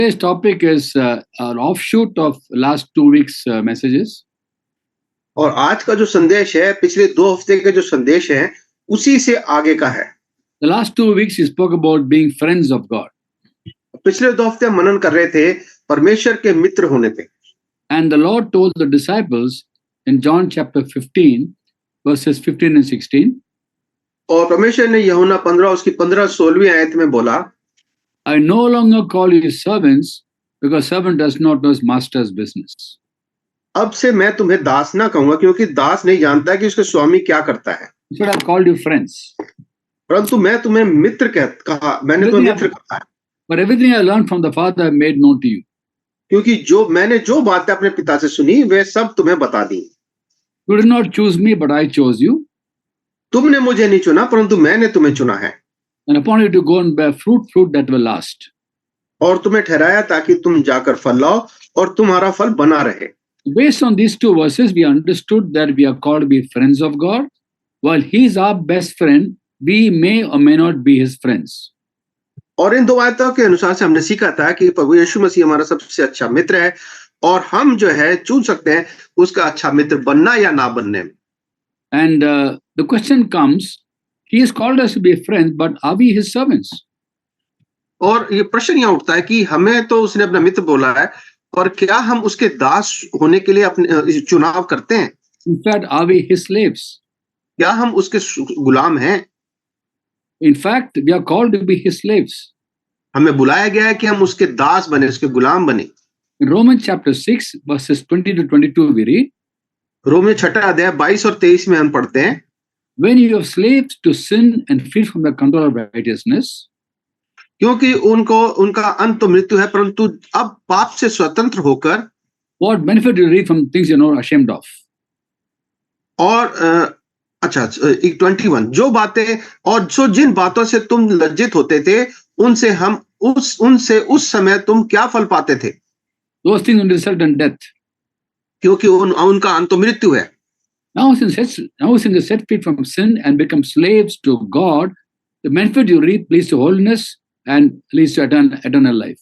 Today's topic is an offshoot of last 2 weeks' messages. और आज का जो संदेश है पिछले 2 हफ्ते के जो संदेश हैं उसी से आगे का है। The last 2 weeks he spoke about being friends of God. पिछले 2 हफ्ते हम मनन कर रहे थे परमेश्वर के मित्र होने पे। And the Lord told the disciples in John chapter 15, verses 15 and 16, और परमेश्वर ने यूहन्ना 15 उसकी 15-16वीं आयत में बोला, I no longer call you servants because servant does not know his master's business. अब से मैं तुम्हें दास ना कहूंगा क्योंकि दास नहीं जानता कि उसका स्वामी क्या करता है, Instead I've called you friends. परंतु मैं तुम्हें मित्र कहा, मैंने तुम्हें मित्र कहा है, But everything I learned from the Father I made known to you. क्योंकि मैंने जो बातें अपने पिता से सुनी वे सब तुम्हें बता दी। You did not choose me, but I chose you. तुमने मुझे नहीं चुना परंतु मैंने तुम्हें चुना है, And upon you to go and bear fruit that will last. और तुम्हें ठहराया ताकि तुम जाकर फल लाओ और तुम्हारा फल बना रहे। Based on these two verses, we understood that we are called to be friends of God. While He is our best friend, we may or may not be His friends. और इन 2 आयतों के अनुसार से हमने सीखा था कि प्रभु यीशु मसीह हमारा सबसे अच्छा मित्र है और हम जो है चुन सकते हैं उसका अच्छा मित्र बनना या ना बनने में। And the question comes, He has called us to be friends, but are we His servants? और ये प्रश्न यहाँ उठता है कि हमें तो उसने अपना मित्र बोला है, और क्या हम उसके दास होने के लिए अपने चुनाव करते हैं? In fact, are we His slaves? क्या हम उसके गुलाम हैं? In fact, we are called to be His slaves. हमें बुलाया गया है कि हम उसके दास बने, उसके गुलाम बने। In Romans chapter 6, verses 20 to 22, we read, Romeo 6 अध्याय 22 और 23 में हम पढ़ते हैं, When you are slaves to sin and free from the control of righteousness, क्योंकि उनका अंत तो मृत्यु है, परंतु अब पाप से स्वतंत्र होकर what benefit do you reap from things you're not ashamed of? और 21 जो बातें और जो जिन बातों से तुम लज्जित होते थे उनसे उस समय तुम क्या फल पाते थे? Those things will result in death. क्योंकि उनका अंत तो मृत्यु है। Now since you're set free from sin and become slaves to God, the benefit you reap leads to holiness and leads to eternal life.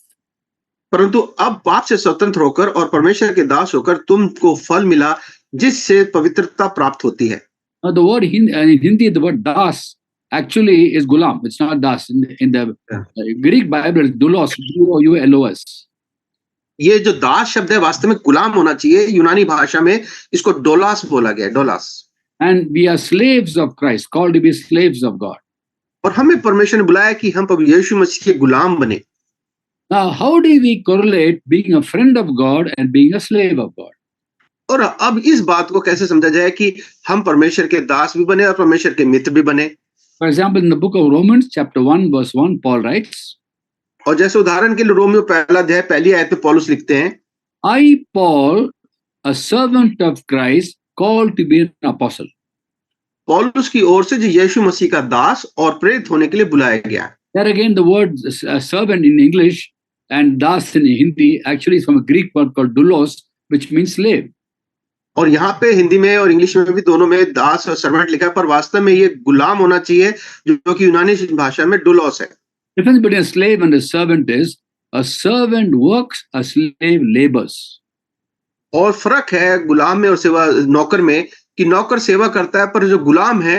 परंतु अब पाप से स्वतंत्र होकर और परमेश्वर के दास होकर तुमको फल मिला जिससे पवित्रता प्राप्त होती है। Now the word in Hindi, the word das actually is gulam. It's not das. In the Greek Bible, it's doulos, D-O-U-L-O-S. ये जो दास शब्द है वास्तव में गुलाम होना चाहिए। यूनानी भाषा में इसको डोलास बोला गया है, Dolas. And we are slaves of Christ, called to be slaves of God. और हमें परमेश्वर ने बुलाया कि हम प्रभु यीशु मसीह के गुलाम बने। Now, how do we correlate being a friend of God and being a slave of God? और अब इस बात को कैसे समझा जाए कि हम परमेश्वर के दास भी बने और परमेश्वर के मित्र भी बने? For example, in the book of Romans, chapter 1, verse 1, Paul writes, और जैसे उदाहरण के लिए रोमियो 1 अध्याय 1 आयत में पौलुस लिखते हैं, I, Paul, a servant of Christ, called to be an apostle. पौलुस की ओर से जो यीशु मसीह का दास और प्रेरित होने के लिए बुलाया गया। There again, the word servant in English and das in Hindi actually is from a Greek word called doulos, which means slave. और यहाँ पे हिंदी में और इंग्लिश में भी दोनों में दास और सर्वेंट लिखा है, पर वास्तव में ये गुलाम होना चाहिए जो कि यूनानी भाषा में डुलोस है। Difference between a slave and a servant is a servant works, a slave labors. और फर्क है गुलाम में और सेवा नौकर में कि नौकर सेवा करता है पर जो गुलाम है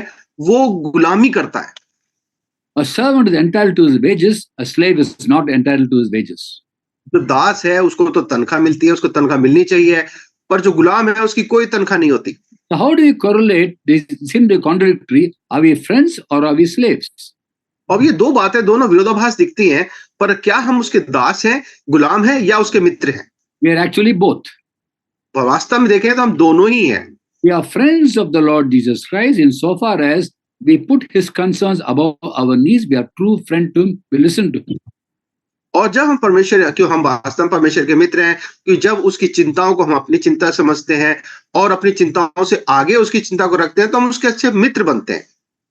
वो गुलामी करता है। A servant is entitled to his wages, a slave is not entitled to his wages. जो दास है उसको तो तनख्वाह मिलती है, उसको तनख्वाह मिलनी चाहिए, पर जो गुलाम है उसकी कोई तनख्वाह नहीं होती। So how do you correlate? They seem to be contradictory. Are we friends or are we slaves? अब ये दो बातें दोनों विरोधाभास दिखती हैं, पर क्या हम उसके दास हैं, गुलाम हैं या उसके मित्र हैं? We are actually both. और वास्तव में देखें तो हम दोनों ही हैं। We are friends of the Lord Jesus Christ insofar as we put his concerns above our needs. We are true friend to him. We listen to him. और जब हम वास्तव में परमेश्वर के मित्र हैं, कि जब उसकी चिंताओं को हम अपनी चिंता समझते हैं और अपनी चिंताओं से आगे उसकी चिंता को रखते हैं तो हम उसके अच्छे मित्र बनते हैं।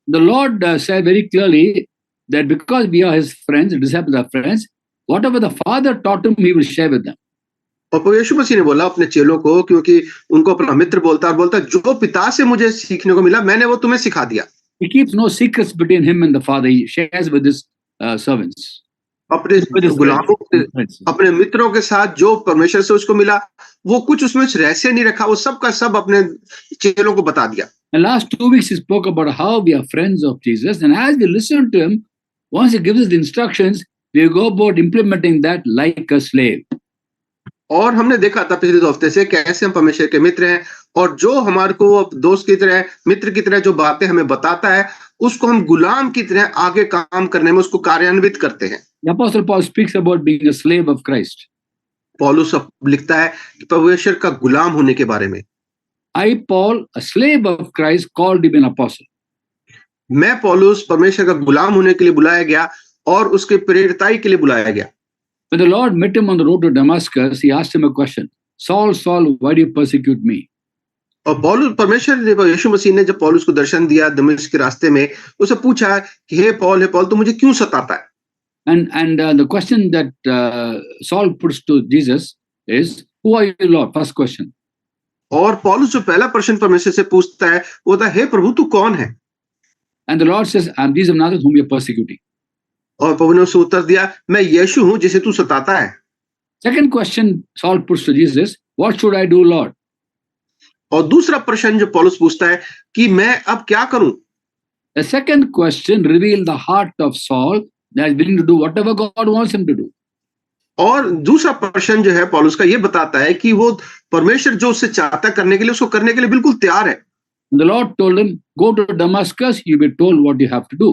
The Lord said very clearly that because we are his friends, disciples are friends, whatever the Father taught him, he will share with them. और यीशु मसीह ने बोला अपने चेलों को, क्योंकि उनको अपना मित्र बोलता जो पिता से मुझे सीखने को मिला मैंने वो तुम्हें सिखा दिया। He keeps no secrets between him and the Father. He shares with his servants. अपने with his गुलामों के, friends. अपने मित्रों के साथ जो परमेश्वर से उसको मिला, वो कुछ उसमें रहस्य नहीं रखा, वो सब का सब अपने चेलों को बता दिया। And last 2 weeks he spoke about how we are friends of Jesus, and as we listen to him, once he gives us the instructions, we go about implementing that like a slave. और हमने देखा था पिछले 2 हफ्ते से कैसे हम परमेश्वर के मित्र हैं, और जो हमारे को दोस्त की तरह, मित्र की तरह जो बातें हमें बताता है, उसको हम गुलाम की तरह आगे काम करने में उसको कार्यान्वित करते हैं। The Apostle Paul speaks about being a slave of Christ. पौलुस लिखता है कि परमेश्वर का गुलाम होने के बारे में। I, Paul, a slave of Christ, called to be an apostle. मैं पौलुस परमेश्वर का गुलाम होने के लिए बुलाया गया और उसके प्रेरिताई के लिए बुलाया गया। When the Lord met him on the road to Damascus, he asked him a question. Saul, Saul, why do you persecute me? और पौलुस, परमेश्वर ने, यीशु मसीह ने जब पौलुस को दर्शन दिया दमिश्क के रास्ते में, उसे पूछा कि हे पौल तू मुझे क्यों सताता है? And the question that Saul puts to Jesus is, who are you, Lord? First question. और पौलुस जो पहला प्रश्न परमेश्वर से पूछता है वो था, हे प्रभु तू कौन है? And the Lord says, I'm Jesus of Nazareth whom you're persecuting. और प्रभु ने उसे उत्तर दिया, मैं यीशु हूं जिसे तू सताता है। Second question Saul puts to Jesus, what should I do, Lord? और दूसरा प्रश्न जो पौलुस पूछता है कि मैं अब क्या करूं? The second question revealed the heart of Saul that is willing to do whatever God wants him to do. और दूसरा प्रश्न जो है पौलुस का, ये बताता है कि वो परमेश्वर जो उससे चाहता है करने के लिए, उसको करने के लिए बिल्कुल तैयार है। And the Lord told him, go to Damascus, you'll be told what you have to do.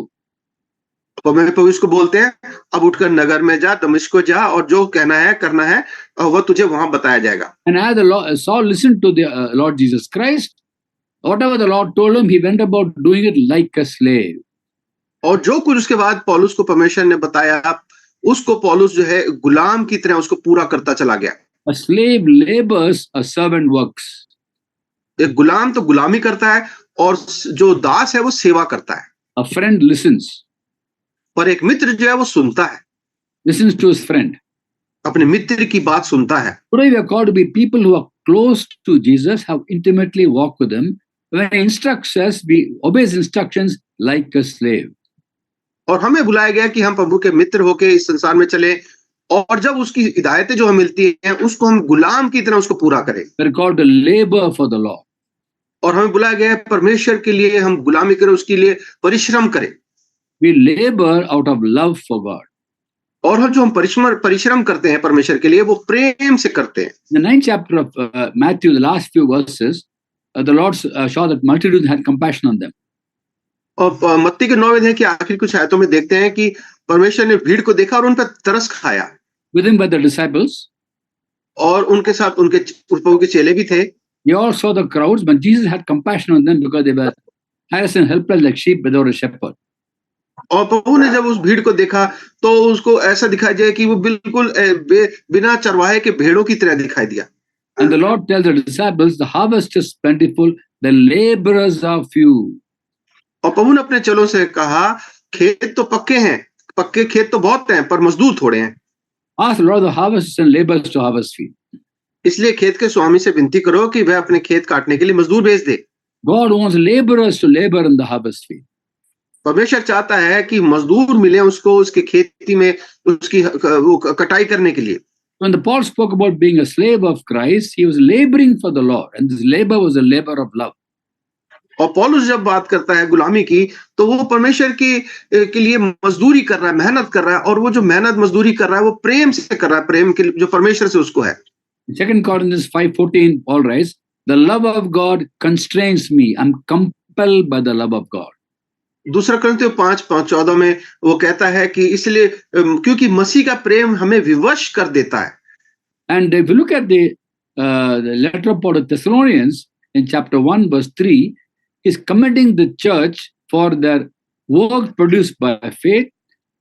प्रभु इसको बोलते हैं, अब उठकर नगर में जा, दमिश्क को जा, और जो कहना है करना है वह तुझे वहां बताया जाएगा। And as the Lord, Saul listened to the Lord Jesus Christ, whatever the Lord told him, he went about doing it like a slave. और जो कुछ उसके बाद पौलुस को परमेश्वर ने बताया, उसको पौलुस जो है गुलाम की तरह उसको पूरा करता चला गया। A slave labors, a servant works. एक गुलाम तो गुलामी करता है और जो दास है वो सेवा करता है। A friend listens. पर एक मित्र जो है वो सुनता है, Listens to his friend. अपने मित्र की बात सुनता है। Today we are called to be people who are close to Jesus, have intimately walked with him. When he instructs us, we obey his instructions like a slave. और हमें बुलाया गया कि हम प्रभु के मित्र होके इस संसार में चले, और जब उसकी हिदायतें जो हमें मिलती हैं उसको हम गुलाम की तरह उसको पूरा करें। We are called to labor for the Lord. और हमें बुलाया गया है परमेश्वर के लिए हम गुलामी करें, उसके लिए परिश्रम करें। We labor out of love for God. और हम जो हम परिश्रम करते हैं परमेश्वर के लिए, वो प्रेम से करते हैं। In the 9th chapter of Matthew, the last few verses, the Lord saw that multitudes had compassion on them. और मत्ती के 9 अध्याय की आखिरी कुछ आयतों में देखते हैं कि परमेश्वर ने भीड़ को देखा और उन पर तरस खाया। With him were the disciples. और उनके साथ उनके प्रभु के चेले भी थे। They all saw the crowds, but Jesus had compassion on them because they were harassed and helpless like sheep without a shepherd. और प्रभु ने जब उस भीड़ को देखा तो उसको ऐसा दिखाई दिया कि वो बिल्कुल बिना चरवाहे के भेड़ों की तरह दिखाई दिया। And the Lord tells the disciples, the harvest is plentiful, the laborers are few. और प्रभु ने अपने चेलों से कहा, खेत तो पक्के हैं, पक्के खेत तो बहुत हैं, पर मजदूर थोड़े हैं। Ask the Lord of the harvest and laborers to harvest field. इसलिए खेत के स्वामी से विनती करो कि वह अपने खेत काटने के लिए मजदूर भेज दे। God wants laborers to labor in the harvest field. परमेश्वर चाहता है कि मजदूर मिले उसको उसके खेती में उसकी वो कटाई करने के लिए। When the Paul spoke about being a slave of Christ, he was laboring for the Lord, and this labor was a labor of love. और पौलुस जब बात करता है गुलामी की, तो वो परमेश्वर के लिए मजदूरी कर रहा है, मेहनत कर रहा है, और वो जो मेहनत मजदूरी कर रहा है वो प्रेम से कर रहा है, प्रेम के जो परमेश्वर से उसको है। 2 Corinthians 5:14, Paul writes, the love of God constrains me. I'm compelled by the love of God. दूसरा कुरिन्थियों 5:14 में वो कहता है कि इसलिए क्योंकि मसीह का प्रेम हमें विवश कर देता है। And if you look at the letter of Paul to Thessalonians in chapter 1 verse 3, he's commending the church for their work produced by faith,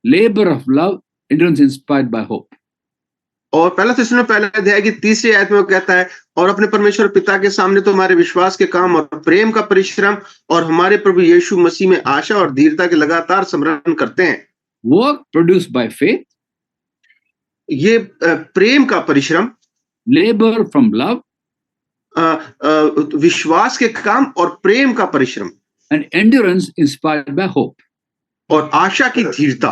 labor of love, endurance inspired by hope. और पहला थिस्सलुनीकियों पहला अध्याय की 3री आयत में वो कहता है, और अपने परमेश्वर पिता के सामने तो हमारे विश्वास के काम और प्रेम का परिश्रम और हमारे प्रभु यीशु मसीह में आशा और धीरता के लगातार स्मरण करते हैं। Work produced by faith, ये प्रेम का परिश्रम, labor from love, विश्वास के काम और प्रेम का परिश्रम, and endurance inspired by hope. और आशा की धीरता।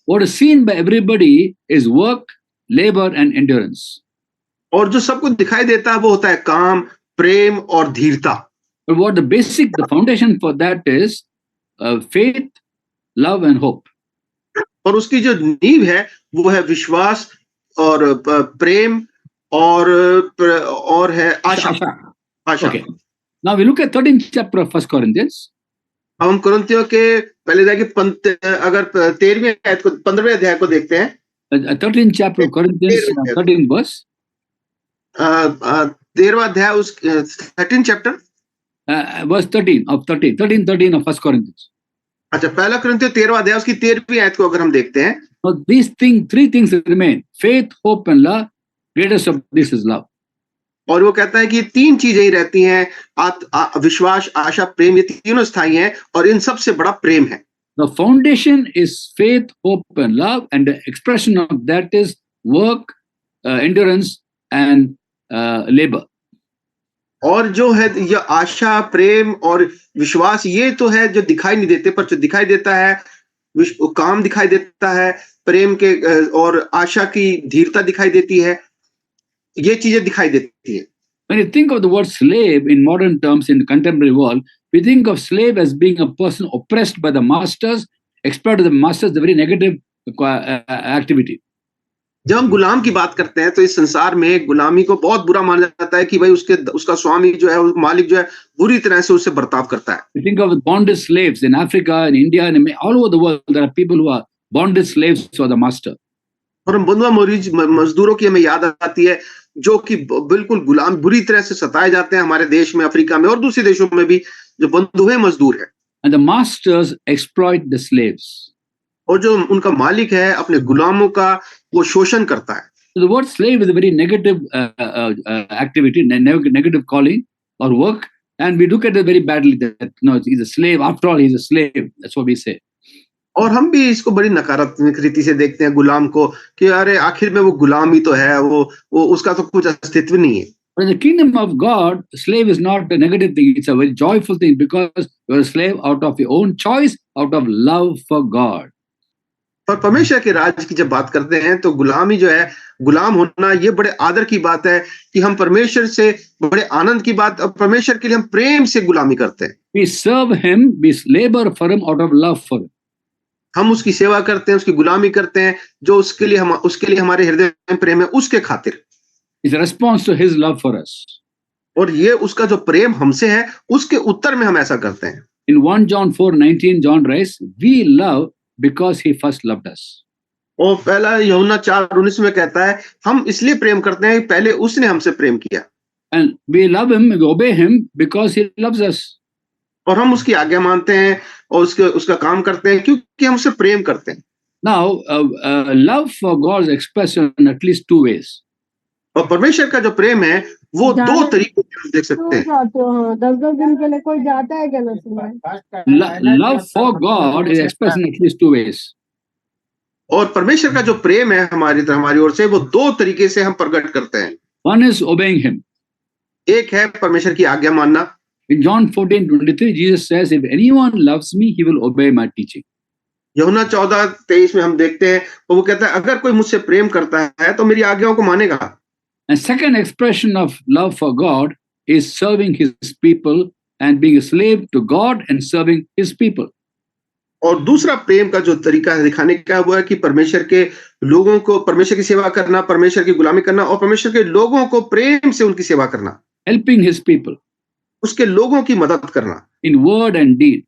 what is seen by everybody is work, labor, and endurance. और जो सबको दिखाई देता है वो होता है काम, प्रेम और धीरता। But what the foundation for that is faith, love, and hope. और उसकी जो नींव है वो है विश्वास और प्रेम और है आशा। आशा। Okay. Now we look at 13th chapter of 1 Corinthians. अब हम कुरिन्थियों के पहले जाके अगर 13वें अध्याय को 15वें अध्याय को देखते हैं। 13th chapter of Corinthians, 13th verse. 13वां अध्याय उस 13 चैप्टर verse 13 of 1 Corinthians. अच्छा, पहला कुरिन्थियों 13वां अध्याय उसकी 13वीं आयत को अगर हम देखते हैं, So these three things remain: faith, hope, and love. Greatest of this is love. और वो कहता है कि तीन चीजें ही रहती हैं, विश्वास, आशा, प्रेम, ये तीनों स्थायी हैं और इन सबसे बड़ा प्रेम है। The foundation is faith, hope, and love, and the expression of that is work, endurance, and labor. और जो है ये आशा, प्रेम और विश्वास, ये तो है जो दिखाई नहीं देते, पर जो दिखाई देता है काम दिखाई देता है, प्रेम के और आशा की धीरता दिखाई देती है, ये चीजें दिखाई देती है। When you think of the word slave in modern terms in the contemporary world, we think of slave as being a person oppressed by the masters, exploited by the masters, the very negative activity. जब हम गुलाम की बात करते हैं तो इस संसार में गुलामी को बहुत बुरा माना जाता है कि भाई उसका स्वामी जो है, मालिक जो है, बुरी तरह से उससे बर्ताव करता है। We think of bonded slaves in Africa, in India, and all over the world. There are people who are bonded slaves for the master. और हम बंधुआ मजदूरों की हमें याद आती है जो कि बिल्कुल गुलाम बुरी तरह से सताए जाते हैं हमारे देश में, अफ्रीका में और दूसरे देशों में भी, जो बंधुए मजदूर है। And the masters exploit the slaves. और जो उनका मालिक है अपने गुलामों का वो शोषण करता है। So the word slave is a very negative activity, negative calling or work, and we look at it very badly. That no, he's a slave. After all, he's a slave. That's what we say. और हम भी इसको बड़ी नकारात्मक रीति से देखते हैं गुलाम को कि अरे आखिर में वो गुलाम ही तो है, वो उसका तो कुछ अस्तित्व नहीं है। But in the kingdom of God, slave is not a negative thing. It's a very joyful thing because you're a slave out of your own choice, out of love for God. और परमेश्वर के राज्य की जब बात करते हैं तो गुलामी जो है, गुलाम होना, ये बड़े आदर की बात है कि हम परमेश्वर से बड़े आनंद की बात, परमेश्वर के लिए हम प्रेम से गुलामी करते हैं। We serve him, we labor for him out of love for him. हम उसकी सेवा करते हैं, उसकी गुलामी करते हैं, जो उसके लिए हमारे हृदय में प्रेम है, उसके खातिर। It's a response to his love for us. और ये उसका जो प्रेम हमसे है, उसके उत्तर में हम ऐसा करते हैं। In 1 John 4:19, John writes, "We love because he first loved us." और पहला यूहन्ना 4:19 में कहता है, हम इसलिए प्रेम करते हैं, पहले उसने हमसे प्रेम किया। And we love him, we obey him because he loves us. और हम उसकी आज्ञा मानते हैं और उसका काम करते हैं क्योंकि हम उससे प्रेम करते हैं। Now, love for God is expressed in at least two ways. और परमेश्वर का जो प्रेम है वो दो तरीकों से हम देख सकते हैं। 10 दिन के लिए कोई जाता है क्या नसीब? Love for God is expressed in at least two ways. और परमेश्वर का जो प्रेम है हमारी ओर से, वो दो तरीके से हम प्रकट करते हैं। One is obeying him. एक है परमेश्वर की आज्ञा मानना। In John 14:23, Jesus says, "If anyone loves me, he will obey my teaching." यूहन्ना 14:23 में हम देखते हैं और वो कहता है, अगर कोई मुझसे प्रेम करता है तो मेरी आज्ञाओं को मानेगा। And second expression of love for God is serving his people and being a slave to God and serving his people. और दूसरा प्रेम का जो तरीका है दिखाने का, वो है कि परमेश्वर के लोगों को, परमेश्वर की सेवा करना, परमेश्वर की गुलामी करना और परमेश्वर के लोगों को प्रेम से उनकी सेवा करना, Helping his people उसके लोगों की मदद करना in word and deed.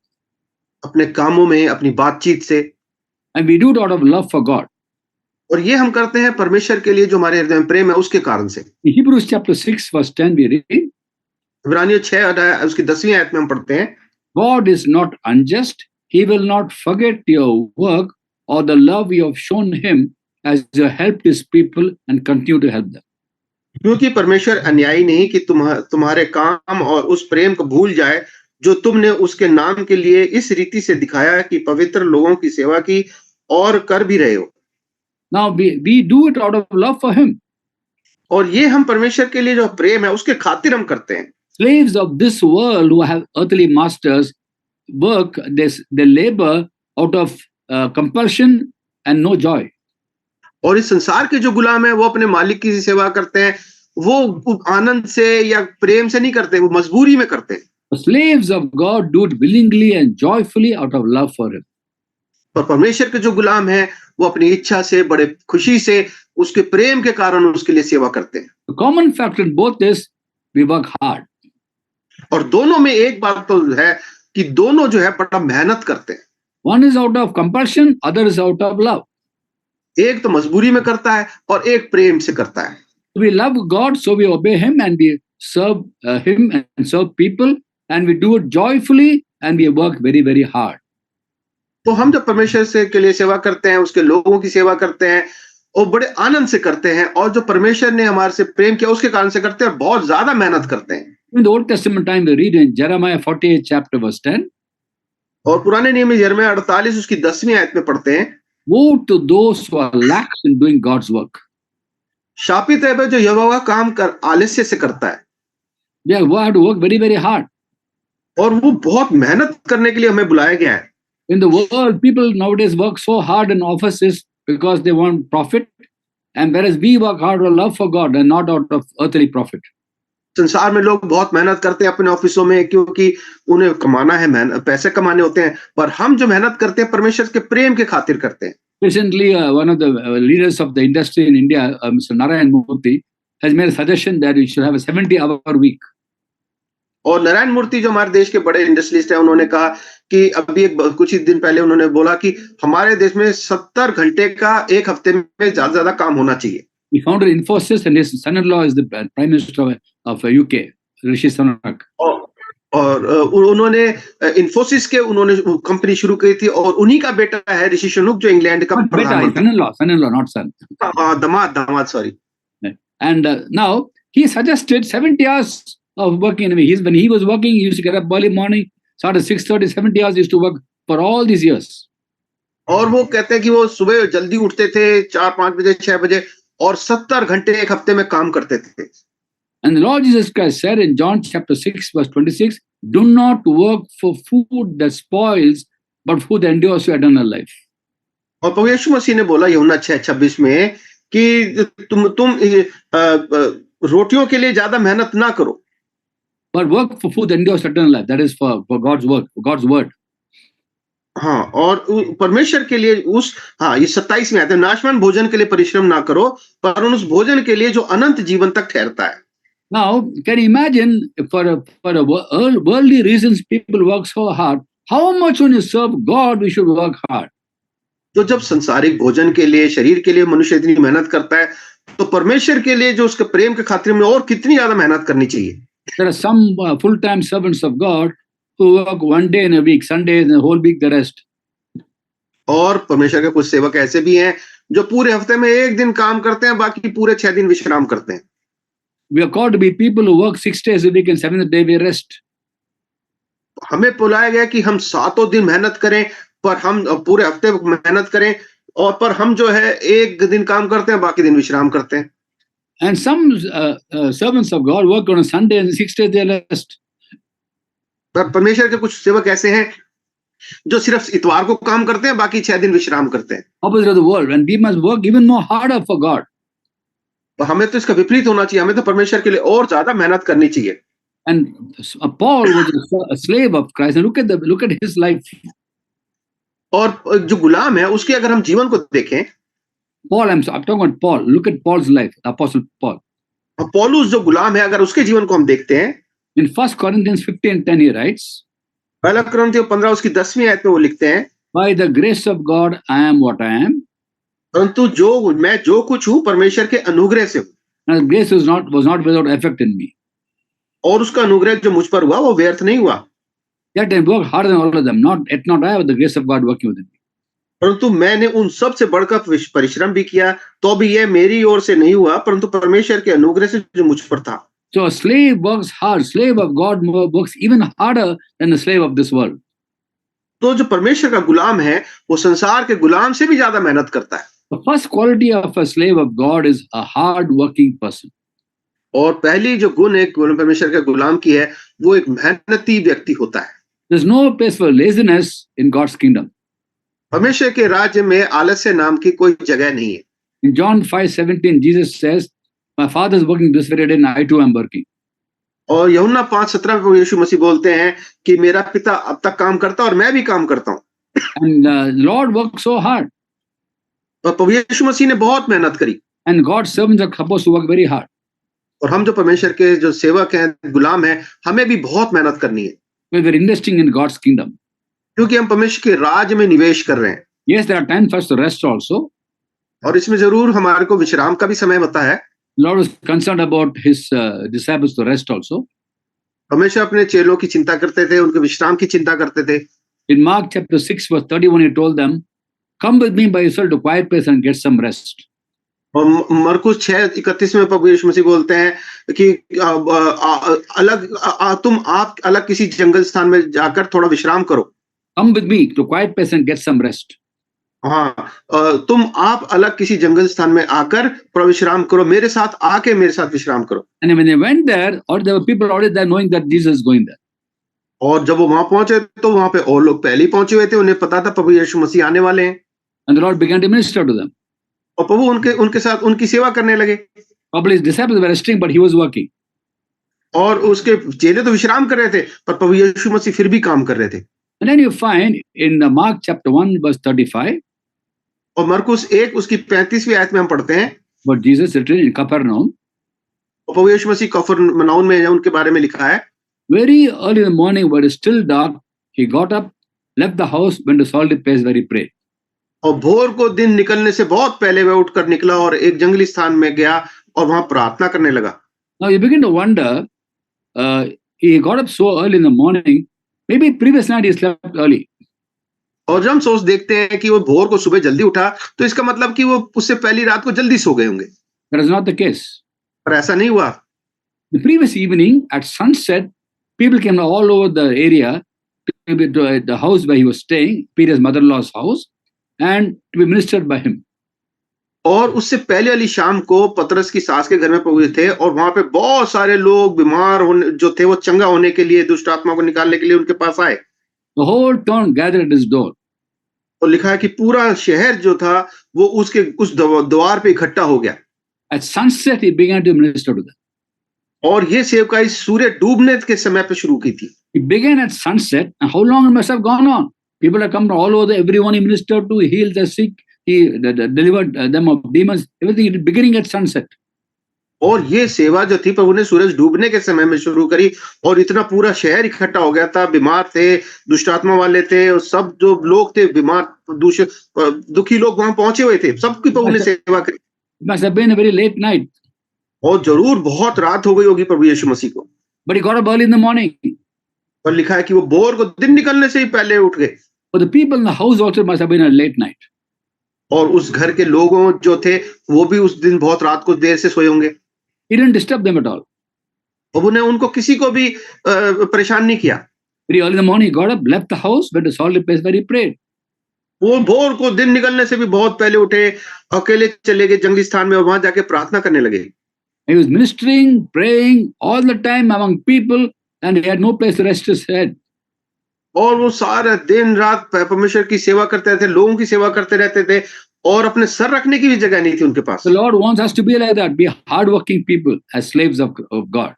अपने कामों में, अपनी बातचीत से। And we do it out of love for God. और ये हम करते हैं परमेश्वर के लिए जो हमारे हृदय में प्रेम है उसके कारण से। In Hebrews chapter 6 verse 10 we read, इब्रानियों 6 अध्याय उसकी 10वीं आयत में हम पढ़ते हैं, God is not unjust. He will not forget your work or the love you have shown him as you helped his people and continue to help them. क्योंकि परमेश्वर अन्यायी नहीं कि तुम्हारे काम और उस प्रेम को भूल जाए जो तुमने उसके नाम के लिए इस रीति से दिखाया कि पवित्र लोगों की सेवा की और कर भी रहे हो। Now we do it out of love for him. और ये हम परमेश्वर के लिए जो प्रेम है उसके खातिर हम करते हैं। Slaves of this world who have earthly masters work, they labor out of compulsion and no joy. और इस संसार के जो गुलाम है वो अपने मालिक की सेवा करते हैं, वो आनंद से या प्रेम से नहीं करते, वो मजबूरी में करते हैं। The slaves of God do it willingly and joyfully out of love for Him. और परमेश्वर के जो गुलाम हैं वो अपनी इच्छा से, बड़े खुशी से, उसके प्रेम के कारण उसके लिए सेवा करते हैं। The common factor in both is we work hard. और दोनों में एक बात तो है कि दोनों जो है बड़ा मेहनत करते हैं। One is out of compulsion, other is out of love. एक तो मजबूरी में करता है और एक प्रेम से करता है। We love God, so we obey Him and we serve Him and serve people, and we do it joyfully and we work very, very hard. तो हम जब परमेश्वर से के लिए सेवा करते हैं, उसके लोगों की सेवा करते हैं और बड़े आनंद से करते हैं, और जो परमेश्वर ने हमारे से प्रेम किया उसके कारण से करते हैं, बहुत ज्यादा मेहनत करते हैं। In the Old Testament time, we read in Jeremiah 48 chapter verse 10, और पुराने नियम में यिर्मयाह 48 उसकी 10वीं आयत में पढ़ते हैं, woe to those who are lax in doing God's work. शापित है वह जो यहोवा का काम कर आलस्य से करता है। They have to work very, very hard. और वो बहुत मेहनत करने के लिए हमें बुलाया गया है। In the world, people nowadays work so hard in offices because they want profit, and whereas we work hard out of love for God and not out of earthly profit. संसार में लोग बहुत मेहनत करते हैं अपने ऑफिसों में क्योंकि उन्हें कमाना है, पैसे कमाने होते हैं, पर हम जो मेहनत करते हैं परमेश्वर के प्रेम के खातिर करते हैं। Recently, one of the leaders of the industry in India, Mr. Narayan Murthy, has made a suggestion that we should have a 70-hour week. और नारायण मूर्ति जो हमारे देश के बड़े इंडस्ट्रियलिस्ट हैं, उन्होंने कहा कि अभी कुछ ही दिन पहले उन्होंने बोला कि हमारे देश में 70 घंटे का एक हफ्ते में ज्यादा काम होना चाहिए। He founded Infosys, and his son-in-law is the Prime Minister of UK, Rishi Sunak. और उन्होंने इन्फोसिस के उन्होंने कंपनी शुरू की थी और उन्हीं का बेटा है ऋषि सुनक जो इंग्लैंड का प्रधानमंत्री। son-in-law, not son. दामाद, sorry. And now he suggested 70 hours of working. When he was working, he used to get up early morning, start at 6:30, 70 hours he used to work for all these years. और वो कहते हैं कि वो सुबह जल्दी उठते थे 4-5 बजे 6 बजे और 70 घंटे एक हफ्ते में काम करते थे। And the Lord Jesus Christ said in John chapter 6 verse 26, do not work for food that spoils, but food that endures to eternal life. और प्रभु यीशु मसीह ने बोला यूहन्ना 6:26 में कि तुम रोटियों के लिए ज्यादा मेहनत ना करो, but work for food that endures to eternal life. That is for God's work, for God's word. हाँ, और परमेश्वर के लिए ये 27 में आते हैं, नाशवान भोजन के लिए परिश्रम ना करो, पर उस भोजन के लिए जो अनंत जीवन तक ठहरता है। Now, can you imagine for worldly reasons people work so hard? How much when you serve God we should work hard? तो जब संसारिक भोजन के लिए, शरीर के लिए मनुष्य इतनी मेहनत करता है, तो परमेश्वर के लिए जो उसके प्रेम के खातिर में और कितनी ज्यादा मेहनत करनी चाहिए। There are some full-time servants of God who work one day in a week, Sunday and the whole week the rest. और परमेश्वर के कुछ सेवक ऐसे भी हैं जो पूरे हफ्ते में एक दिन काम करते हैं, बाकी पूरे 6 दिन विश्राम करते हैं। We are called to be people who work 6 days a week and 7th day we rest. हमें बुलाया गया कि हम 7 दिन मेहनत करें, पर हम पूरे हफ्ते मेहनत करें, और पर हम जो है एक दिन काम करते हैं, बाकी दिन विश्राम करते हैं। And some servants of God work on a Sunday and 6 days they rest. पर परमेश्वर के कुछ सेवक ऐसे हैं जो सिर्फ इतवार को काम करते हैं, बाकी 6 दिन विश्राम करते हैं। Opposite of the world, and we must work even more harder for God. तो हमें तो इसका विपरीत होना चाहिए, हमें तो परमेश्वर के लिए और ज्यादा मेहनत करनी चाहिए। And Paul was a slave of Christ, and look at his life. और जो गुलाम है उसके अगर हम जीवन को देखें, Paul, I'm talking about Paul. Look at Paul's life, Apostle Paul. और पौलुस जो गुलाम है अगर उसके जीवन को हम देखते हैं, In 1 Corinthians 15:10 he writes, पहला कुरिन्थियों 15 उसकी 10वीं आयत में वो लिखते हैं, by the grace of God I am what I am. परंतु मैं जो कुछ हूँ परमेश्वर के अनुग्रह से हूँ। And grace was not without effect in me. और उसका अनुग्रह जो मुझ पर हुआ वो व्यर्थ नहीं हुआ। Yet I worked harder than all of them. Not I, but the grace of God working within me. परंतु मैंने उन सब से बढ़कर परिश्रम भी किया, तो भी यह मेरी ओर से नहीं हुआ, परंतु परमेश्वर के अनुग्रह से जो मुझ पर था। So a slave works hard. Slave of God works even harder than the slave of this world. तो जो परमेश्वर का गुलाम है वो संसार के गुलाम से भी ज्यादा मेहनत करता है। The first quality of a slave of God is a hard-working person. और पहली जो गुण एक परमेश्वर के गुलाम की है वो एक मेहनती व्यक्ति होता है। There's no place for laziness in God's kingdom. परमेश्वर के राज्य में आलस्य नाम की कोई जगह नहीं है। In John 5:17, Jesus says, "My Father is working this very day, and I too am working." और यूहन्ना 5:17 में प्रभु यीशु मसीह बोलते हैं कि मेरा पिता अब तक काम करता है और मैं भी काम करता हूँ। And the Lord worked so hard, और प्रभु यीशु मसीह ने बहुत मेहनत करी, and God's servants are supposed to work very hard. और हम जो परमेश्वर के जो सेवक हैं, गुलाम हैं, हमें भी बहुत मेहनत करनी है, We're investing in God's kingdom. क्योंकि हम परमेश्वर के राज्य में निवेश कर रहे हैं। Yes, there are times for us to rest also. और इसमें जरूर हमारे को विश्राम का भी समय होता है। The Lord was concerned about his disciples to rest also. हमेशा अपने चेलों की चिंता करते थे, उनके विश्राम की चिंता करते थे। In Mark chapter 6:31, he told them, "Come with me by yourself to a quiet place and get some rest." और मरकुस 6:31 में प्रभु यीशु मसीह बोलते हैं कि तुम आप अलग किसी जंगल स्थान में जाकर थोड़ा विश्राम करो। Come with me to a quiet place and get some rest. हाँ, तुम आप अलग किसी जंगल स्थान में आकर थोड़ा विश्राम करो, मेरे साथ आके मेरे साथ विश्राम करो। And when they went there, or there were people already there knowing that Jesus is going there. और जब वो वहां पहुंचे तो वहां पे और लोग पहले ही पहुंचे हुए थे, उन्हें पता था प्रभु यीशु मसीह आने वाले हैं। And the Lord began to minister to them. और प्रभु उनके साथ उनकी सेवा करने लगे। Probably his disciples were resting, but he was working. और उसके चेले तो विश्राम कर रहे थे, पर प्रभु यीशु मसीह फिर भी काम कर रहे थे। And then you find in Mark chapter 1:35, और मरकुस 1 उसकी 35वीं आयत में हम पढ़ते हैं, what Jesus written in Capernaum, और प्रभु यीशु मसीह कफरनहूम में उनके बारे में लिखा है, very early in the morning, when it was still dark, he got up, left the house, went to a solitary place where he prayed. और भोर को दिन निकलने से बहुत पहले वह उठकर निकला और एक जंगली स्थान में गया और वहां प्रार्थना करने लगा। Now you begin to wonder, he got up so early in the morning, maybe previous night he slept early. और जब हम सोच देखते हैं कि वो भोर को सुबह जल्दी उठा, तो इसका मतलब कि वो उससे पहली रात को जल्दी सो गए होंगे। That is not the case. पर ऐसा नहीं हुआ। The previous evening at sunset, people came all over the area to the house where he was staying, Peter's mother-in-law's house, and to be ministered by him. और उससे पहले वाली शाम को पतरस की सास के घर में पहुंचे थे और वहां पे बहुत सारे लोग बीमार होने जो थे वो चंगा होने के लिए, दुष्ट आत्मा को निकालने के लिए उनके पास आए। The whole town gathered at his door. और लिखा है कि पूरा शहर जो था वो उसके उस द्वार पे इकट्ठा हो गया। At sunset, he began to minister to them. और ये सेवकाई सूर्य डूबने के समय पे शुरू की थी। He began at sunset, and how long it must have gone on? People have come from all over, everyone he ministered to, he healed the sick, he delivered them of demons, everything beginning at sunset. और ये सेवा जो थी प्रभु ने सूरज डूबने के समय में शुरू करी और इतना पूरा शहर इकट्ठा हो गया था, बीमार थे, दुष्टात्मा वाले थे, और सब जो लोग थे बीमार दुखी लोग वहां पहुंचे हुए थे, सबकी प्रभु ने सेवा करी। It must have been a very late night. और जरूर बहुत रात हो गई होगी प्रभु यीशु मसीह को। But he got up early in the morning. और लिखा है कि वो भोर को दिन निकलने से ही पहले उठ गए। For the people in the house also must have been a late night. और उस घर के लोगों जो थे वो भी उस दिन बहुत रात को देर से सोए होंगे। He didn't disturb them at all. प्रभु ने उनको किसी को भी परेशान नहीं किया। Very early in the morning, he got up, left the house, went to a solitary place where he prayed. वो भोर को दिन निकलने से भी बहुत पहले उठे, अकेले चले गए जंगली स्थान में और वहां जाके प्रार्थना करने लगे। He was ministering, praying all the time among people, and he had no place to rest his head. और वो सारा दिन रात परमेश्वर की सेवा करते रहते, लोगों की सेवा करते रहते थे और अपने सर रखने की भी जगह नहीं थी उनके पास। The Lord wants us to be like that, be hardworking people as slaves of God.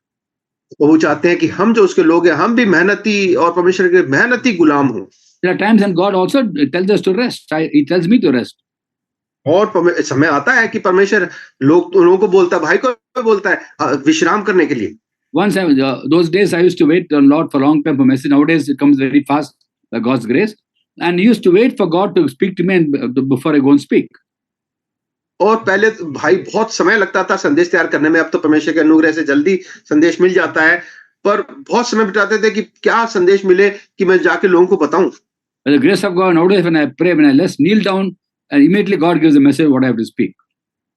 वो चाहते हैं कि हम जो उसके लोग हैं, हम भी मेहनती और परमेश्वर के मेहनती गुलाम हों। There are times when God also tells us to rest. He tells me to rest. और समय आता है कि परमेश्वर लोगों को बोलता है, भाई को बोलता है विश्राम करने के लिए। Once those days I used to wait on Lord for a long time for message. Nowadays it comes very fast by God's grace. And used to wait for God to speak to me and before I go and speak. और पहले भाई बहुत समय लगता था संदेश तैयार करने में, अब तो परमेश्वर के अनुग्रह से जल्दी संदेश मिल जाता है, पर बहुत समय बिताते थे कि क्या संदेश मिले कि मैं जाके लोगों को बताऊं। By the grace of God, nowadays when I pray, when I just kneel down, and immediately God gives a message what I have to speak.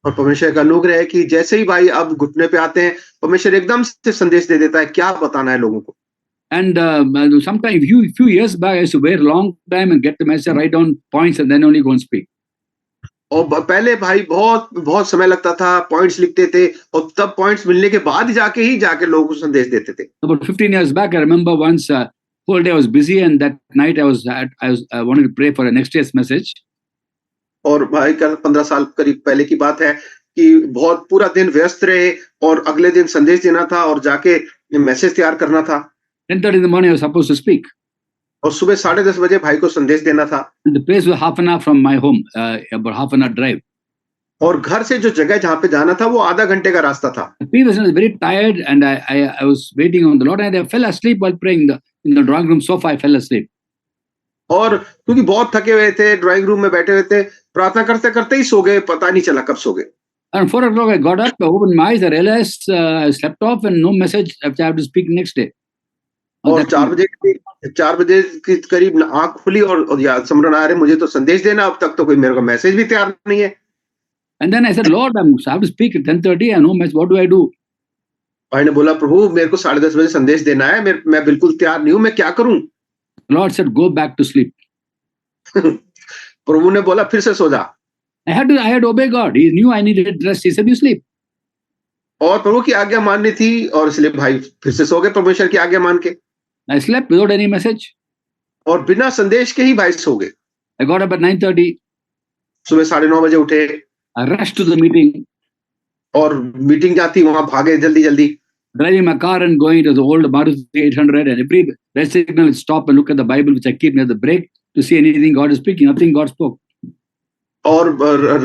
और परमेश्वर का अनुग्रह है कि जैसे ही भाई अब घुटने पे आते हैं, परमेश्वर एकदम से संदेश दे देता है क्या बताना है लोगों को। And sometime few years back I used to wait a long time and get the message, write down points and then only go and speak. और पहले भाई बहुत समय लगता था, पॉइंट्स लिखते थे और तब पॉइंट्स मिलने के बाद ही जाके लोगों को संदेश देते थे। About 15 years back, I remember once whole day I was busy, and that night I wanted to pray for a next day's message. और भाई का 15 साल करीब पहले की बात है कि बहुत पूरा दिन व्यस्त रहे और अगले दिन संदेश देना था और जाके मैसेज तैयार करना था 10:30 in the morning I was supposed to speak. और सुबह 10:30 बजे भाई को संदेश देना था The place was half an hour from my home, about half an hour drive. और घर से जो जगह जहाँ पे जाना था वो आधा घंटे का रास्ता था The previous night I was very tired, and I was waiting on the Lord, and I fell asleep while praying in the drawing room sofa. I fell asleep. और क्योंकि बहुत थके हुए थे ड्राइंग रूम में बैठे हुए थे प्रार्थना करते करते ही सो गए पता नहीं चला कब सो गए Around 4 o'clock I got up, I opened my eyes, I realized I slept off and no message which I have to speak next day. और 4 बजे के करीब आंख खुली और याद स्मरण आ रहे मुझे तो संदेश देना अब तक तो कोई मेरे को मैसेज भी तैयार नहीं है And then I said, Lord, I have to speak at 10:30, I know message, what do I do? भाई ने बोला प्रभु मेरे को 10:30 बजे संदेश देना है मैं बिल्कुल तैयार नहीं हूं मैं क्या करूं Lord said, go back to sleep. प्रभु ने बोला फिर से सो जा I had to obey God. He knew I needed rest. He said, you sleep. और प्रभु की आज्ञा माननी थी और इसलिए भाई फिर से सो गए परमेश्वर की आज्ञा मान के I slept without any message. और बिना संदेश के ही भाई सो गए I got up at 9:30. सुबह 9:30 बजे उठे I rushed to the meeting, और मीटिंग जाती वहां भागे जल्दी जल्दी driving my car and going to the old Maruti 800, and every red signal would stop and look at the Bible, which I keep near the brake, to see anything God is speaking. Nothing God spoke. और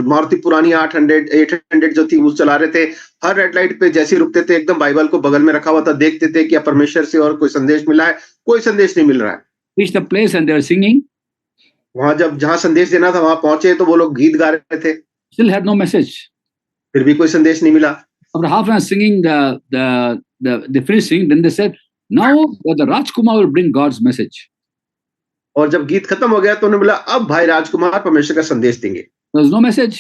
मारुति पुरानी 800 जो थी वो चला रहे थे हर red light पे जैसे ही रुकते थे एकदम बाइबल को बगल में रखा हुआ था देखते थे क्या परमेश्वर से और कोई संदेश मिला है कोई संदेश नहीं मिल रहा है Reached the place and they were singing. वहां जब जहां संदेश देना था वहां पहुंचे तो वो लोग गीत गा रहे थे Still had no message. फिर भी कोई संदेश नहीं मिला After half an hour singing, they finished singing. Then they said, now the Rajkumar will bring God's message. और जब गीत खत्म हो गया तो उन्होंने बोला अब भाई राजकुमार परमेश्वर का संदेश देंगे There was no message.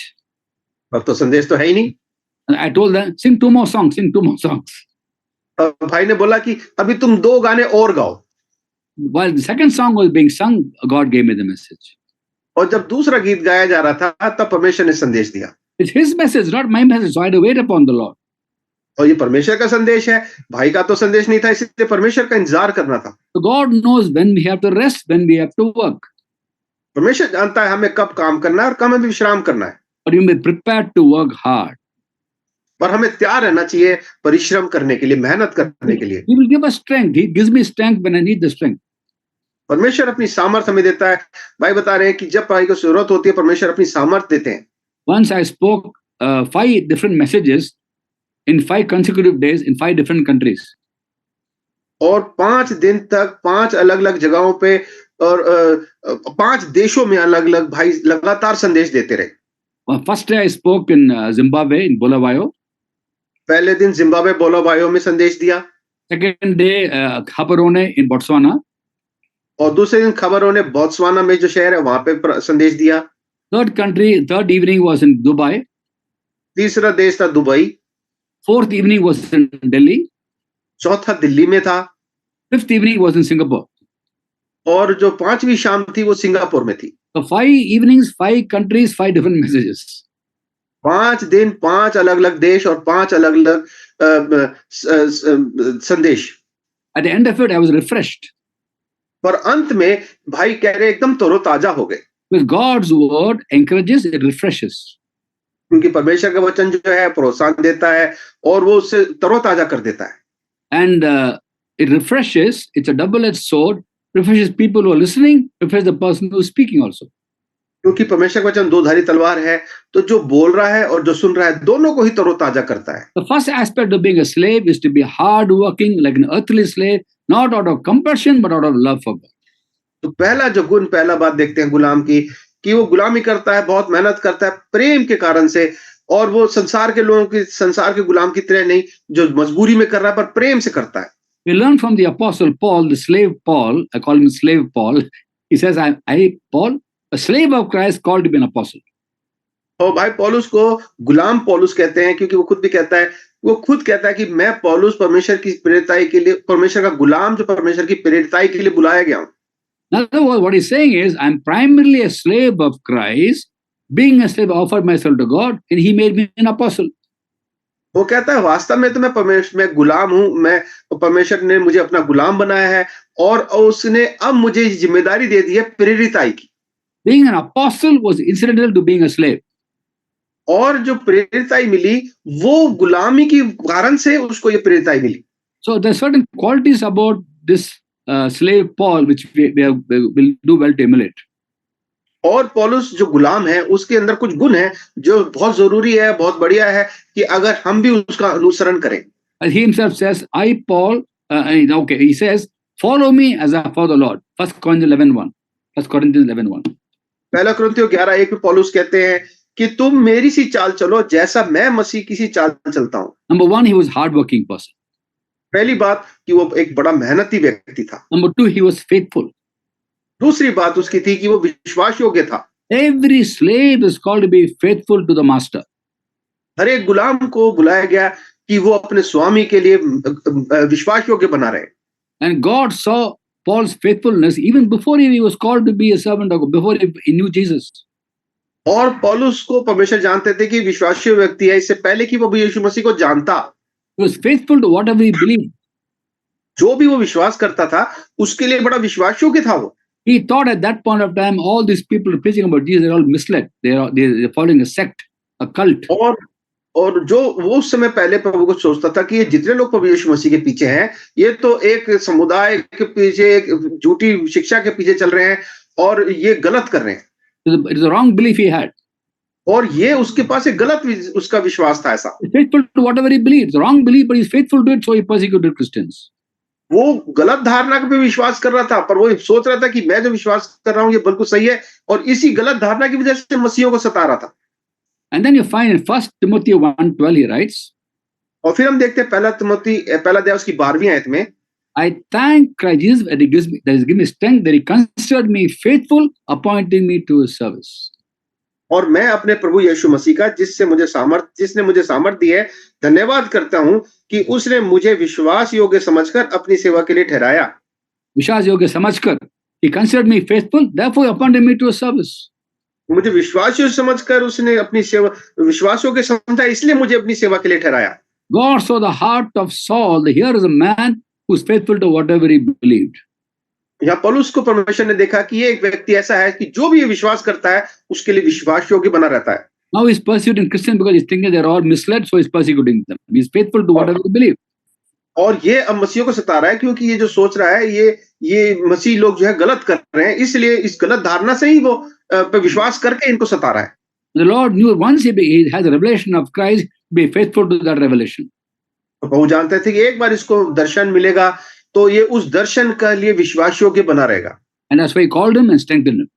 अब तो संदेश तो है ही नहीं And I told them, sing 2 more songs, sing 2 more songs. और भाई ने बोला कि अभी तुम 2 गाने और गाओ While the second song was being sung, God gave me the message. और जब दूसरा गीत गाया जा रहा था तब परमेश्वर ने संदेश दिया It's his message, not my message. So I had to wait upon the Lord. और ये परमेश्वर का संदेश है भाई का तो संदेश नहीं था इसलिए परमेश्वर का इंतजार करना था So God knows when we have to rest, when we have to work. परमेश्वर जानता है हमें कब काम करना है और कब हमें विश्राम करना है But you may be prepared to work hard. पर हमें तैयार रहना चाहिए परिश्रम करने के लिए मेहनत करने के लिए He will give us strength. He gives me strength when I need the strength. परमेश्वर अपनी सामर्थ हमें देता है भाई बता रहे हैं कि जब भाई को जरूरत होती है परमेश्वर अपनी सामर्थ देते हैं Once I spoke 5 different messages in 5 consecutive days in 5 different countries. और 5 दिन तक 5 अलग अलग जगहों पे और 5 देशों में अलग अलग भाई लगातार संदेश देते रहे First day I spoke in Zimbabwe, in Bulawayo. पहले दिन जिम्बाब्वे बोलावायो में संदेश दिया Second day, Gaborone in Botswana. और दूसरे दिन खबरों ने बोत्सवाना में जो शहर है वहां पे संदेश दिया Third evening was in Dubai. तीसरा देश था Dubai Fourth evening was in Delhi. चौथा दिल्ली में था Fifth evening was in Singapore. और जो 5वीं शाम थी वो सिंगापुर में थी So 5 evenings, 5 countries, 5 different messages. 5 दिन 5 अलग अलग देश और 5 अलग अलग संदेश At the end of it, I was refreshed. पर अंत में भाई कह रहे एकदम तरोताजा हो गए Because God's word encourages, it refreshes. क्योंकि परमेश्वर का वचन जो है प्रोत्साहन देता है और वो उससे तरोताजा कर देता है And it refreshes, it's a double-edged sword, refreshes people who are listening, refreshes the person who is speaking also. क्योंकि परमेश्वर का वचन 2-धारी तलवार है तो जो बोल रहा है और जो सुन रहा है दोनों को ही तरोताजा करता है The first aspect of being a slave is to be hard-working like an earthly slave, not out of compulsion, but out of love for God. तो पहला जो गुण पहला बात देखते हैं गुलाम की कि वो गुलामी करता है बहुत मेहनत करता है प्रेम के कारण से और वो संसार के गुलाम की तरह नहीं जो मजबूरी में कर रहा है पर प्रेम से करता है We learn from the apostle Paul, the slave Paul, I call him slave Paul. He says, I Paul, a slave of Christ called to be an apostle. और भाई पौलुस को गुलाम पौलुस कहते हैं क्योंकि वो खुद कहता है कि मैं पौलुस परमेश्वर की प्रेरिताई के लिए परमेश्वर का गुलाम जो परमेश्वर की प्रेरिताई के लिए बुलाया गया हूं In other words, what he's saying is, I'm primarily a slave of Christ. Being a slave, I offered myself to God, and he made me an apostle. वो कहता है वास्तव में तो मैं गुलाम हूँ, मैं परमेश्वर ने मुझे अपना गुलाम बनाया है और उसने अब मुझे जिम्मेदारी दे दी है प्रेरिताई की। Being an apostle was incidental to being a slave. और जो प्रेरिताई मिली वो गुलामी की कारण से उसको ये प्रेरिताई मिली। So there are certain qualities about this slave Paul which we will do well to emulate. और पौलुस जो गुलाम है उसके अंदर कुछ गुण है जो बहुत जरूरी है, बहुत बढ़िया है कि अगर हम भी उसका अनुसरण करें। And he himself says, I Paul, he says, follow me as I follow the Lord. 1 Corinthians 11:1. 1 Corinthians 11:1. पहला कुरिन्थियों 11:1 में पौलुस कहते हैं कि तुम मेरी सी चाल चलो जैसा मैं मसीह की सी चाल चलता हूँ। Number one, he was hardworking person. पहली बात कि वो एक बड़ा मेहनती व्यक्ति था। Number two, he was faithful. दूसरी बात उसकी थी कि वो विश्वास योग्य था। Every slave is called to be faithful to the master. हर एक गुलाम को बुलाया गया कि वो अपने स्वामी के लिए विश्वास योग्य बना रहे। And God saw Paul's faithfulness even before he was called to be a servant of God, before he knew Jesus. और पौलुस को परमेश्वर जानते थे कि विश्वासी व्यक्ति है, इससे पहले कि वो यीशु मसीह को जानता। He was faithful to whatever he believed. जो भी वो विश्वास करता था उसके लिए बड़ा विश्वास योग्य था वो। He thought at that point of time all these people preaching about Jesus are all misled. They're following a sect, a cult. और जो वो उस समय पहले प्रभु को सोचता था कि ये जितने लोग प्रभु यीशु मसीह के पीछे हैं ये तो एक समुदाय के पीछे, एक झूठी शिक्षा के पीछे चल रहे हैं और ये गलत कर रहे हैं। It is a wrong belief he had. और ये उसके पास एक गलत उसका विश्वास था ऐसा। He's faithful to whatever he believes. The wrong belief, but he's faithful to it, so he persecuted Christians. वो गलत धारणा पे विश्वास कर रहा था पर वो सोच रहा था कि मैं जो विश्वास कर रहा हूँ ये बिल्कुल सही है और इसी गलत धारणा की वजह से मसीहों को सता रहा था। And then you find in 1 Timothy 1:12 he writes, और फिर हम देखते हैं पहला अध्याय उसकी 12वीं आयत में, I thank Christ Jesus that he has given me strength, that he considered me faithful, appointing me to his service. और मैं अपने प्रभु यीशु मसीह का जिसने मुझे सामर्थ दी है धन्यवाद करता हूं कि उसने मुझे विश्वास योग्य समझकर अपनी सेवा के लिए ठहराया। विश्वास योग्य समझकर, he considered me faithful, therefore he appointed me to his service. मुझे विश्वास योग्य समझकर उसने अपनी सेवा विश्वास योग्य समझा इसलिए मुझे अपनी सेवा के लिए ठहराया। God saw the heart of Saul, that here is a man who is faithful to whatever he believed. यहाँ पौलुस को परमेश्वर ने देखा कि ये एक व्यक्ति ऐसा है कि जो भी ये विश्वास करता है उसके लिए विश्वास योग्य बना रहता है। Now he's persecuting Christians because he's thinking they're all misled, so he's persecuting them. He's faithful to whatever he believes. और ये अब मसीहों को सता रहा है क्योंकि ये जो सोच रहा है ये मसीह लोग जो है गलत कर रहे हैं, इसलिए इस गलत धारणा से ही वो पे विश्वास करके इनको सता रहा है। The Lord knew once he has a revelation of Christ, be faithful to that revelation. वो जानते थे कि एक बार इसको दर्शन मिलेगा तो ये उस दर्शन के लिए विश्वास योग्य बना रहेगा। And that's why he called him and strengthened him.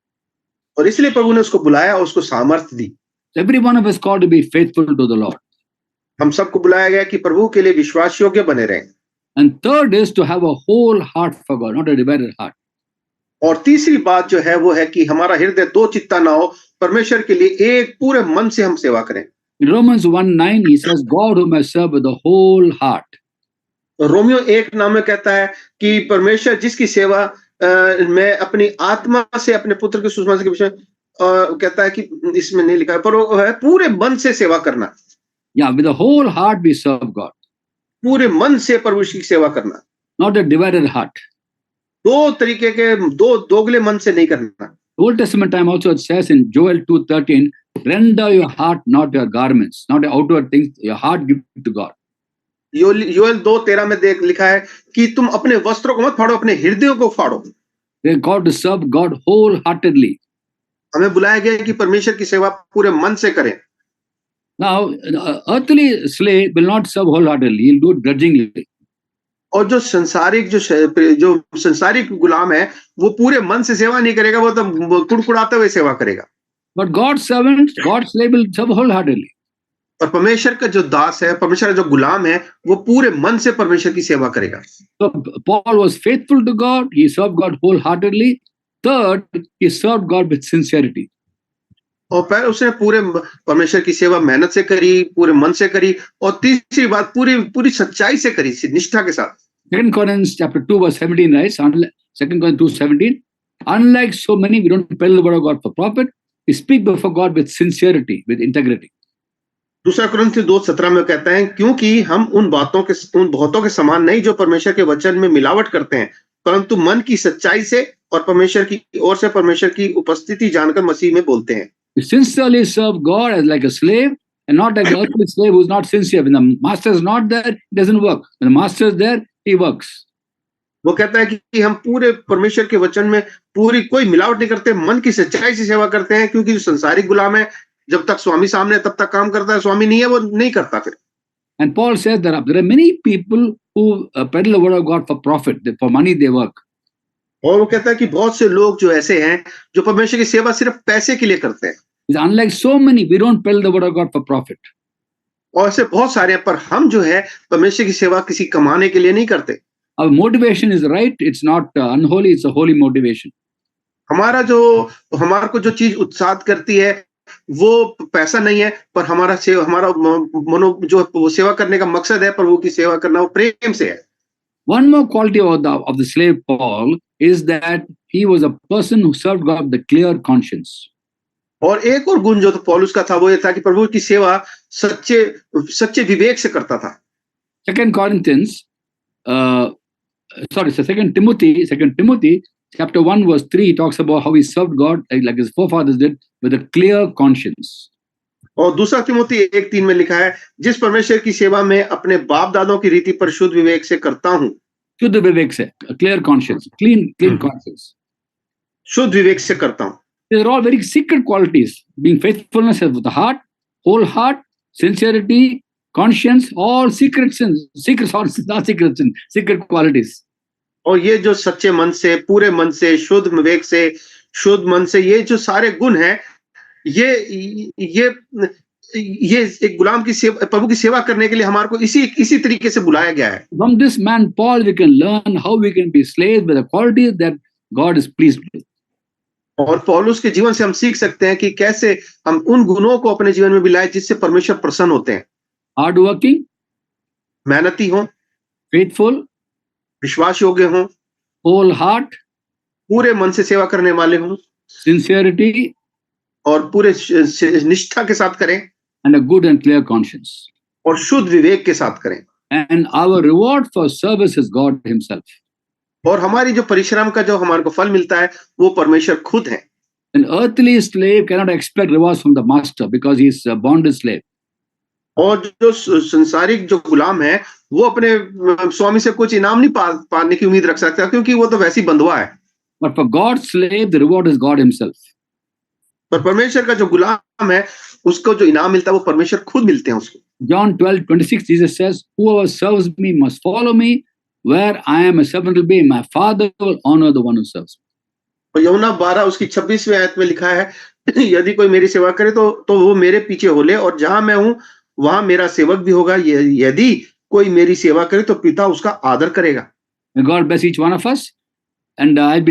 और इसलिए प्रभु ने उसको बुलाया और उसको सामर्थ्य दी। Every one of us called to be faithful to the Lord. हम सबको बुलाया गया कि प्रभु के लिए विश्वास योग्य बने रहें। And third is to have a whole heart for God, not a divided heart. और तीसरी बात जो है वो है कि हमारा हृदय दो चित्ता ना हो, परमेश्वर के लिए एक पूरे मन से हम सेवा करें। In Romans 1:9 he says, God whom I serve with the whole heart. Romeo 1:9 में कहता है कि परमेश्वर जिसकी सेवा मैं अपनी आत्मा से अपने पुत्र के सुसमाचार के विषय कहता है कि इसमें नहीं लिखा है पर वो है पूरे मन से सेवा करना। Yeah, with the whole heart we serve God. पूरे मन से प्रभु की सेवा करना, not a divided heart. दो तरीके के दोगले मन से नहीं करना। Old Testament time also it says in Joel 2:13, render your heart, not your garments, not your outward things, your heart give to God. Joel 2:13 में लिखा है कि तुम अपने वस्त्रों को मत फाड़ो, अपने हृदयों को फाड़ो। They got to serve God wholeheartedly. हमें बुलाया गया है कि परमेश्वर की सेवा पूरे मन से करें। Now, an earthly slave will not serve wholeheartedly; he'll do it grudgingly. और जो संसारिक गुलाम है वो पूरे मन से सेवा नहीं करेगा, वो तो कुड़कुड़ाते हुए सेवा करेगा। But God's servant, God's slave will serve wholeheartedly. और परमेश्वर का जो दास है, परमेश्वर का जो गुलाम है, वो पूरे मन से परमेश्वर की सेवा करेगा। So Paul was faithful to God; he served God wholeheartedly. Third, he served God with sincerity. और फिर उसने पूरे परमेश्वर की सेवा मेहनत से करी, पूरे मन से करी, और तीसरी बात पूरी सच्चाई से करी, निष्ठा के साथ। 2 Corinthians chapter 2:17 writes, 2 Corinthians 2:17, unlike so many, we don't peddle the word of God for profit. We speak before God with sincerity, with integrity. दूसरा कुरिन्थियों 2:17 में कहता है, क्योंकि हम उन बहुतों के समान नहीं जो परमेश्वर के वचन में मिलावट करते हैं, परंतु मन की सच्चाई से और परमेश्वर की ओर से परमेश्वर की उपस्थिति जानकर मसीह में बोलते हैं। You sincerely serve God as like a slave and not like the earthly slave who's not sincere. When the master is not there, it doesn't work. When the master is there, he works. वो कहता है कि हम पूरे परमेश्वर के वचन में पूरी कोई मिलावट नहीं करते, मन की सच्चाई से सेवा करते हैं, क्योंकि जो संसारिक गुलाम है, जब तक स्वामी सामने तब तक काम करता है, स्वामी नहीं है वो नहीं करता फिर। And Paul says there are many people who peddle the word of God for profit. For money they work. और वो कहता है कि बहुत से लोग जो ऐसे हैं जो परमेश्वर की सेवा सिर्फ पैसे के लिए करते हैं। Unlike so many, we don't peddle the word of God for profit. और ऐसे बहुत सारे हैं, पर हम जो है परमेश्वर की सेवा किसी कमाने के लिए नहीं करते। Our motivation is right. It's not unholy. It's a holy motivation. हमारा को जो चीज उत्साहित करती है वो पैसा नहीं है, पर हमारा मनो जो वो सेवा करने का मकसद है, पर वो की सेवा करना वो प्रेम से है। One more quality of the slave Paul is that he was a person who served God with a clear conscience. और एक और गुण जो तो पौलुस का था वो ये था कि प्रभु की सेवा सच्चे विवेक से करता था। Second Timothy chapter 1 verse 3 he talks about how he served God like his forefathers did with a clear conscience. और दूसरा तिमोथी 1:3 में लिखा है, जिस परमेश्वर की सेवा में अपने बाप दादों की रीति पर शुद्ध विवेक से करता हूं। शुद्ध विवेक से, clear conscience, clean conscience. शुद्ध विवेक से करता हूं। These are all very secret qualities. Being faithfulness with the heart, whole heart, sincerity, conscience, all secret sins, secret qualities. और ये जो सच्चे मन से, पूरे मन से, शुद्ध विवेक से, शुद्ध मन से, ये जो सारे गुण हैं, ये एक गुलाम की सेवा, प्रभु की सेवा करने के लिए हमारे को इसी तरीके से बुलाया गया है। From this man Paul we can learn how we can be slaves with the qualities that God is pleased with. और पौलुस के जीवन से हम सीख सकते हैं कि कैसे हम उन गुणों को अपने जीवन में मिलाएं जिससे परमेश्वर प्रसन्न होते हैं। हार्ड वर्किंग, मेहनती हो, फेथफुल, विश्वास योग्य हो, होल हार्ट, पूरे मन से सेवा करने वाले हो, सिंसियरिटी, और पूरे निष्ठा के साथ करें, and a good and clear conscience, और शुद्ध विवेक के साथ करें। And our reward for service is God himself. और हमारी जो परिश्रम का जो हमारे को फल मिलता है वो परमेश्वर खुद है। An earthly slave cannot expect rewards from the master because he is a bonded slave. और जो संसारिक जो गुलाम है वो अपने स्वामी से कुछ इनाम नहीं पाने की उम्मीद रख सकता, क्योंकि वो तो वैसी बंधुआ है। But for God's slave, the reward is God himself. पर परमेश्वर का जो गुलाम है उसको जो इनाम मिलता है वो परमेश्वर खुद मिलते हैं उसको। John 12:26 Jesus says, whoever serves me must follow me. Where I am a servant will be, my Father will honor the one who serves me. और यूहन्ना 12 उसकी 26वीं आयत में लिखा है, यदि कोई मेरी सेवा करे तो वो मेरे पीछे हो ले, और जहां मैं हूं वहां मेरा सेवक भी होगा। यदि कोई मेरी सेवा करे तो पिता उसका आदर करेगा। May God bless each one of us, and I'll be